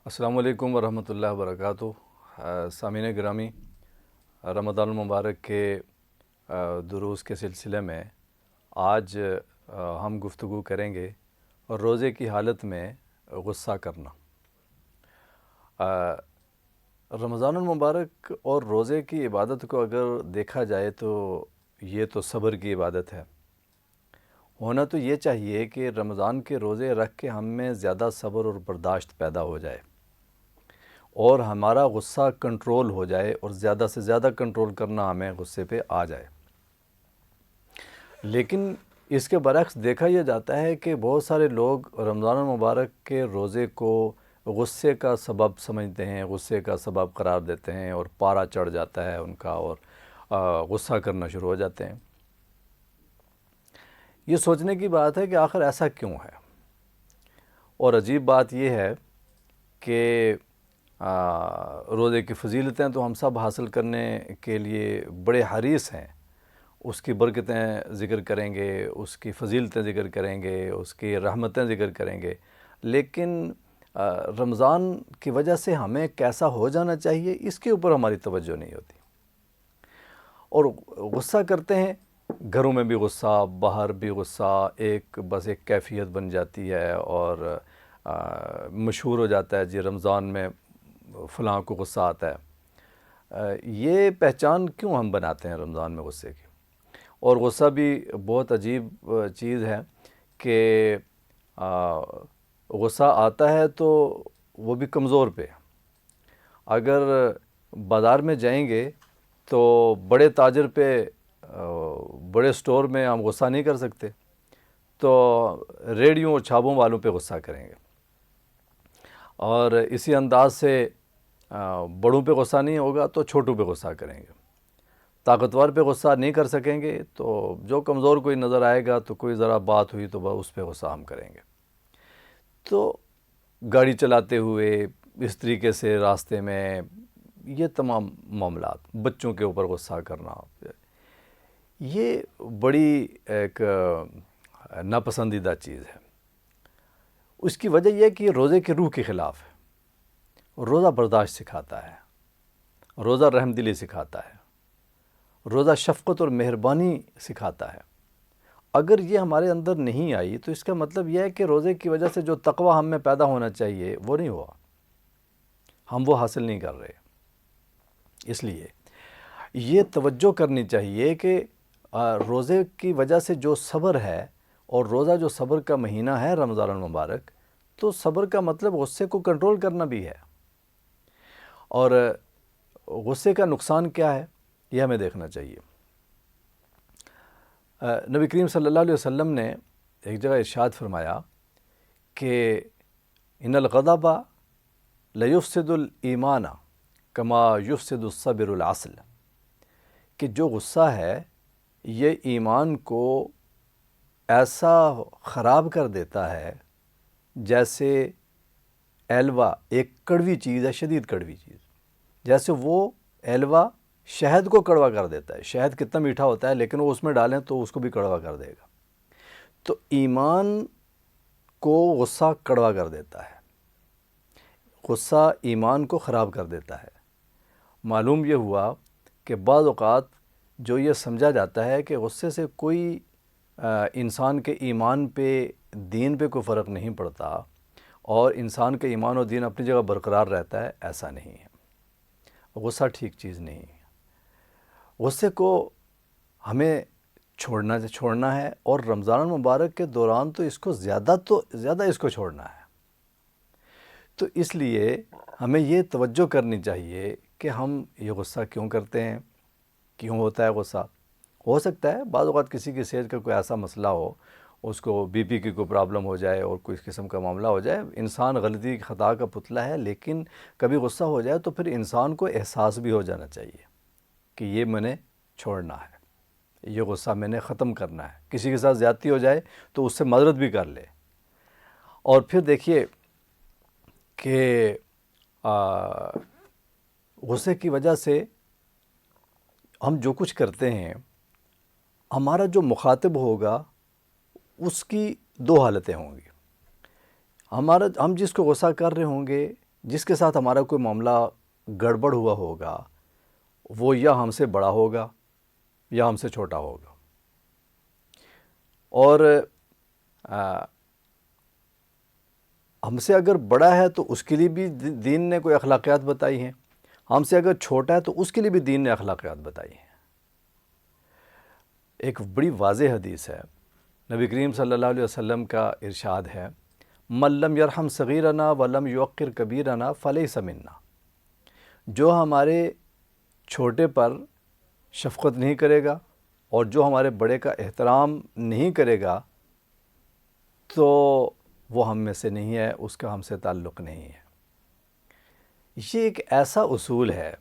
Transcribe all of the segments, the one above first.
السلام علیکم ورحمۃ اللہ وبرکاتہ۔ سامعین گرامی، رمضان المبارک کے دروس کے سلسلے میں آج ہم گفتگو کریں گے روزے کی حالت میں غصہ کرنا۔ رمضان المبارک اور روزے کی عبادت کو اگر دیکھا جائے تو یہ تو صبر کی عبادت ہے۔ ہونا تو یہ چاہیے کہ رمضان کے روزے رکھ کے ہم میں زیادہ صبر اور برداشت پیدا ہو جائے اور ہمارا غصہ کنٹرول ہو جائے اور زیادہ سے زیادہ کنٹرول کرنا ہمیں غصے پہ آ جائے۔ لیکن اس کے برعکس دیکھا یہ جاتا ہے کہ بہت سارے لوگ رمضان المبارک کے روزے کو غصے کا سبب سمجھتے ہیں، غصے کا سبب قرار دیتے ہیں اور پارا چڑھ جاتا ہے ان کا اور غصہ کرنا شروع ہو جاتے ہیں۔ یہ سوچنے کی بات ہے کہ آخر ایسا کیوں ہے، اور عجیب بات یہ ہے کہ روزے کی فضیلتیں تو ہم سب حاصل کرنے کے لیے بڑے حریص ہیں، اس کی برکتیں ذکر کریں گے، اس کی فضیلتیں ذکر کریں گے، اس کی رحمتیں ذکر کریں گے، لیکن رمضان کی وجہ سے ہمیں کیسا ہو جانا چاہیے اس کے اوپر ہماری توجہ نہیں ہوتی، اور غصہ کرتے ہیں، گھروں میں بھی غصہ، باہر بھی غصہ، بس ایک کیفیت بن جاتی ہے اور مشہور ہو جاتا ہے جی رمضان میں فلاں کو غصہ آتا ہے۔ یہ پہچان کیوں ہم بناتے ہیں رمضان میں غصے کی؟ اور غصہ بھی بہت عجیب چیز ہے کہ غصہ آتا ہے تو وہ بھی کمزور پہ۔ اگر بازار میں جائیں گے تو بڑے تاجر پہ، بڑے سٹور میں ہم غصہ نہیں کر سکتے، تو ریڑھیوں اور چھابوں والوں پہ غصہ کریں گے، اور اسی انداز سے بڑوں پہ غصہ نہیں ہوگا تو چھوٹوں پہ غصہ کریں گے، طاقتور پہ غصہ نہیں کر سکیں گے تو جو کمزور کوئی نظر آئے گا تو کوئی ذرا بات ہوئی تو اس پہ غصہ ہم کریں گے۔ تو گاڑی چلاتے ہوئے اس طریقے سے راستے میں یہ تمام معاملات، بچوں کے اوپر غصہ کرنا، یہ بڑی ایک ناپسندیدہ چیز ہے۔ اس کی وجہ یہ کہ یہ روزے کی روح کے خلاف ہے۔ روزہ برداشت سکھاتا ہے، روزہ رحم دلی سکھاتا ہے، روزہ شفقت اور مہربانی سکھاتا ہے۔ اگر یہ ہمارے اندر نہیں آئی تو اس کا مطلب یہ ہے کہ روزے کی وجہ سے جو تقوی ہم میں پیدا ہونا چاہیے وہ نہیں ہوا، ہم وہ حاصل نہیں کر رہے۔ اس لیے یہ توجہ کرنی چاہیے کہ روزے کی وجہ سے جو صبر ہے، اور روزہ جو صبر کا مہینہ ہے رمضان المبارک، تو صبر کا مطلب غصے کو کنٹرول کرنا بھی ہے، اور غصے کا نقصان کیا ہے یہ ہمیں دیکھنا چاہیے۔ نبی کریم صلی اللہ علیہ وسلم نے ایک جگہ ارشاد فرمایا کہ ان الغضب لیفسد الایمان کما یفسد الصبر العسل، کہ جو غصہ ہے یہ ایمان کو ایسا خراب کر دیتا ہے جیسے ایلوا ایک کڑوی چیز ہے، شدید کڑوی چیز، جیسے وہ ایلوا شہد کو کڑوا کر دیتا ہے۔ شہد کتنا میٹھا ہوتا ہے لیکن وہ اس میں ڈالیں تو اس کو بھی کڑوا کر دے گا۔ تو ایمان کو غصہ کڑوا کر دیتا ہے، غصہ ایمان کو خراب کر دیتا ہے۔ معلوم یہ ہوا کہ بعض اوقات جو یہ سمجھا جاتا ہے کہ غصے سے کوئی انسان کے ایمان پہ، دین پہ کوئی فرق نہیں پڑتا اور انسان کے ایمان و دین اپنی جگہ برقرار رہتا ہے، ایسا نہیں ہے۔ غصہ ٹھیک چیز نہیں ہے۔ غصے کو ہمیں چھوڑنا ہے، اور رمضان المبارک کے دوران تو زیادہ اس کو چھوڑنا ہے۔ تو اس لیے ہمیں یہ توجہ کرنی چاہیے کہ ہم یہ غصہ کیوں کرتے ہیں، کیوں ہوتا ہے غصہ۔ ہو سکتا ہے بعض اوقات کسی کی صحت کا کوئی ایسا مسئلہ ہو، اس کو بی پی کی کوئی پرابلم ہو جائے اور کوئی اس قسم کا معاملہ ہو جائے، انسان غلطی خطا کا پتلا ہے، لیکن کبھی غصہ ہو جائے تو پھر انسان کو احساس بھی ہو جانا چاہیے کہ یہ میں نے چھوڑنا ہے، یہ غصہ میں نے ختم کرنا ہے۔ کسی کے ساتھ زیادتی ہو جائے تو اس سے معذرت بھی کر لے، اور پھر دیکھیے کہ غصے کی وجہ سے ہم جو کچھ کرتے ہیں، ہمارا جو مخاطب ہوگا اس کی دو حالتیں ہوں گی۔ ہم جس کو غصہ کر رہے ہوں گے جس کے ساتھ ہمارا کوئی معاملہ گڑبڑ ہوا ہوگا وہ یا ہم سے بڑا ہوگا یا ہم سے چھوٹا ہوگا، اور ہم سے اگر بڑا ہے تو اس کے لیے بھی دین نے کوئی اخلاقیات بتائی ہیں، ہم سے اگر چھوٹا ہے تو اس کے لیے بھی دین نے اخلاقیات بتائی ہیں۔ ایک بڑی واضح حدیث ہے، نبی کریم صلی اللہ علیہ وسلم کا ارشاد ہے، من لم یرحم صغیرنا ولم یوقر کبیرنا فلیس منا، جو ہمارے چھوٹے پر شفقت نہیں کرے گا اور جو ہمارے بڑے کا احترام نہیں کرے گا تو وہ ہم میں سے نہیں ہے، اس کا ہم سے تعلق نہیں ہے۔ یہ ایک ایسا اصول ہے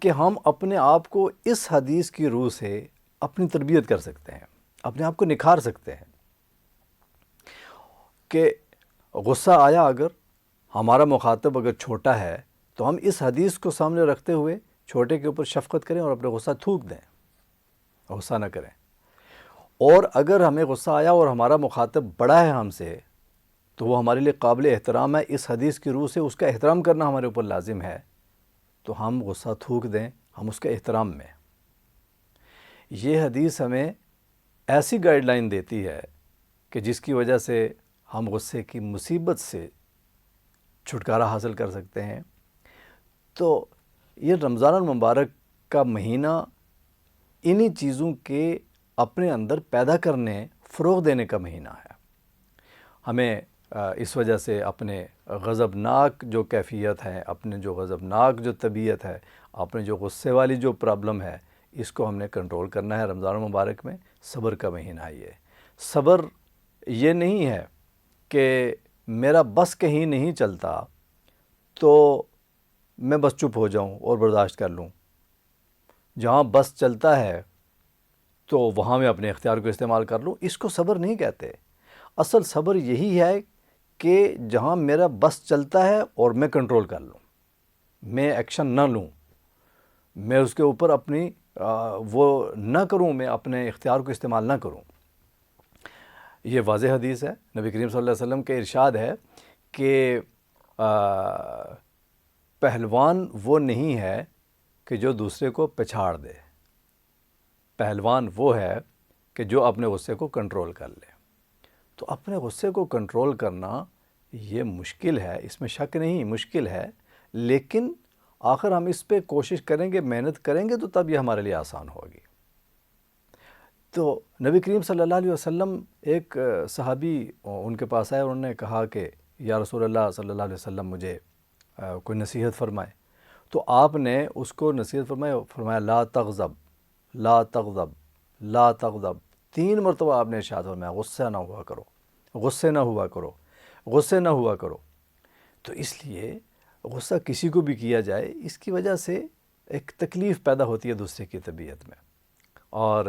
کہ ہم اپنے آپ کو اس حدیث کی روح سے اپنی تربیت کر سکتے ہیں، اپنے آپ کو نکھار سکتے ہیں کہ غصہ آیا اگر ہمارا مخاطب اگر چھوٹا ہے تو ہم اس حدیث کو سامنے رکھتے ہوئے چھوٹے کے اوپر شفقت کریں اور اپنے غصہ تھوک دیں، غصہ نہ کریں۔ اور اگر ہمیں غصہ آیا اور ہمارا مخاطب بڑا ہے ہم سے تو وہ ہمارے لیے قابل احترام ہے، اس حدیث کی روح سے اس کا احترام کرنا ہمارے اوپر لازم ہے، تو ہم غصہ تھوک دیں، ہم اس کے احترام میں۔ یہ حدیث ہمیں ایسی گائیڈ لائن دیتی ہے کہ جس کی وجہ سے ہم غصے کی مصیبت سے چھٹکارا حاصل کر سکتے ہیں۔ تو یہ رمضان المبارک کا مہینہ انہی چیزوں کے اپنے اندر پیدا کرنے، فروغ دینے کا مہینہ ہے۔ ہمیں اس وجہ سے اپنے غضبناک جو کیفیت ہے، اپنے جو غضبناک جو طبیعت ہے، اپنے جو غصے والی جو پرابلم ہے، اس کو ہم نے کنٹرول کرنا ہے۔ رمضان المبارک میں صبر کا مہینہ ہے۔ یہ صبر یہ نہیں ہے کہ میرا بس کہیں نہیں چلتا تو میں بس چپ ہو جاؤں اور برداشت کر لوں، جہاں بس چلتا ہے تو وہاں میں اپنے اختیار کو استعمال کر لوں، اس کو صبر نہیں کہتے۔ اصل صبر یہی ہے کہ جہاں میرا بس چلتا ہے اور میں کنٹرول کر لوں، میں ایکشن نہ لوں، میں اس کے اوپر اپنی وہ نہ کروں، میں اپنے اختیار کو استعمال نہ کروں۔ یہ واضح حدیث ہے، نبی کریم صلی اللہ علیہ وسلم کے ارشاد ہے کہ پہلوان وہ نہیں ہے کہ جو دوسرے کو پچھاڑ دے، پہلوان وہ ہے کہ جو اپنے غصے کو کنٹرول کر لے۔ تو اپنے غصے کو کنٹرول کرنا یہ مشکل ہے، اس میں شک نہیں، مشکل ہے، لیکن آخر ہم اس پہ کوشش کریں گے، محنت کریں گے تو تب یہ ہمارے لیے آسان ہوگی۔ تو نبی کریم صلی اللہ علیہ وسلم، ایک صحابی ان کے پاس آئے اور انہوں نے کہا کہ یا رسول اللہ صلی اللہ علیہ وسلم مجھے کوئی نصیحت فرمائے۔ تو آپ نے اس کو نصیحت فرمایا لا تغضب، لا تغضب، لا تغضب، 3 مرتبہ آپ نے ارشاد فرمایا غصہ نہ ہوا کرو، غصے نہ ہوا کرو، غصے نہ ہوا کرو۔ تو اس لیے غصہ کسی کو بھی کیا جائے، اس کی وجہ سے ایک تکلیف پیدا ہوتی ہے دوسرے کی طبیعت میں۔ اور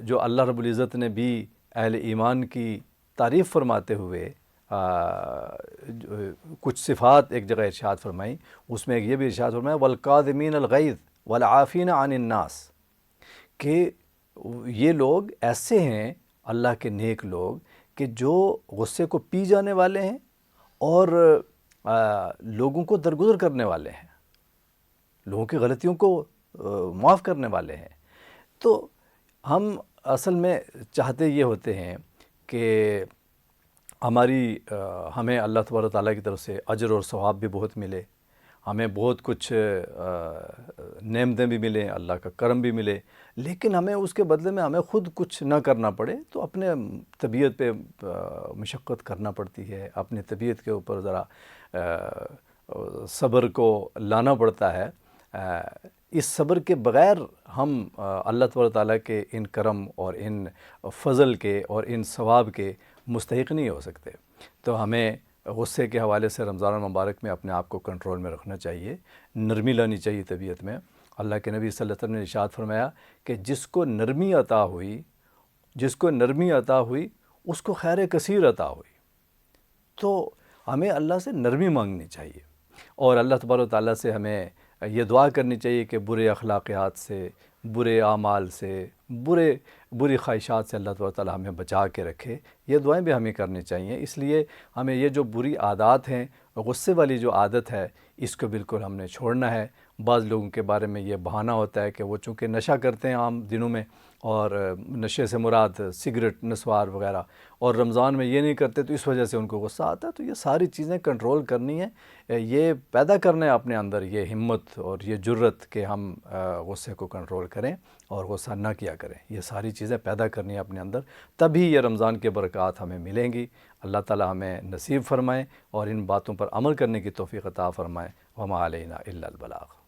جو اللہ رب العزت نے بھی اہل ایمان کی تعریف فرماتے ہوئے کچھ صفات ایک جگہ ارشاد فرمائیں، اس میں ایک یہ بھی ارشاد فرمایا والکاظمین الغیظ والعافین عن الناس، کہ یہ لوگ ایسے ہیں اللہ کے نیک لوگ کہ جو غصے کو پی جانے والے ہیں اور لوگوں کو درگزر کرنے والے ہیں، لوگوں کی غلطیوں کو معاف کرنے والے ہیں۔ تو ہم اصل میں چاہتے یہ ہوتے ہیں کہ ہمیں اللہ تبارک و تعالیٰ کی طرف سے اجر اور ثواب بھی بہت ملے، ہمیں بہت کچھ نعمتیں بھی ملیں، اللہ کا کرم بھی ملے، لیکن ہمیں اس کے بدلے میں ہمیں خود کچھ نہ کرنا پڑے، تو اپنے طبیعت پہ مشقت کرنا پڑتی ہے، اپنی طبیعت کے اوپر ذرا صبر کو لانا پڑتا ہے۔ اس صبر کے بغیر ہم اللہ تبارک و تعالیٰ کے ان کرم اور ان فضل کے اور ان ثواب کے مستحق نہیں ہو سکتے۔ تو ہمیں غصے کے حوالے سے رمضان المبارک میں اپنے آپ کو کنٹرول میں رکھنا چاہیے، نرمی لانی چاہیے طبیعت میں۔ اللہ کے نبی صلی اللہ علیہ وسلم نے ارشاد فرمایا کہ جس کو نرمی عطا ہوئی، جس کو نرمی عطا ہوئی اس کو خیر کثیر عطا ہوئی۔ تو ہمیں اللہ سے نرمی مانگنی چاہیے اور اللہ تبارک و تعالیٰ سے ہمیں یہ دعا کرنی چاہیے کہ برے اخلاقیات سے، برے اعمال سے، بری خواہشات سے اللہ تبارک و تعالیٰ ہمیں بچا کے رکھے۔ یہ دعائیں بھی ہمیں کرنی چاہیے۔ اس لیے ہمیں یہ جو بری عادات ہیں غصے والی جو عادت ہے اس کو بالکل ہم نے چھوڑنا ہے۔ بعض لوگوں کے بارے میں یہ بہانہ ہوتا ہے کہ وہ چونکہ نشہ کرتے ہیں عام دنوں میں، اور نشے سے مراد سگریٹ، نسوار وغیرہ، اور رمضان میں یہ نہیں کرتے تو اس وجہ سے ان کو غصہ آتا ہے۔ تو یہ ساری چیزیں کنٹرول کرنی ہے، یہ پیدا کرنا ہے اپنے اندر یہ ہمت اور یہ جرت کہ ہم غصے کو کنٹرول کریں اور غصہ نہ کیا کریں۔ یہ ساری چیزیں پیدا کرنی ہے اپنے اندر، تبھی یہ رمضان کے برکات ہمیں ملیں گی۔ اللہ تعالی ہمیں نصیب فرمائے اور ان باتوں پر عمل کرنے کی توفیق عطا فرمائے۔ وما علینا الا البلاغ۔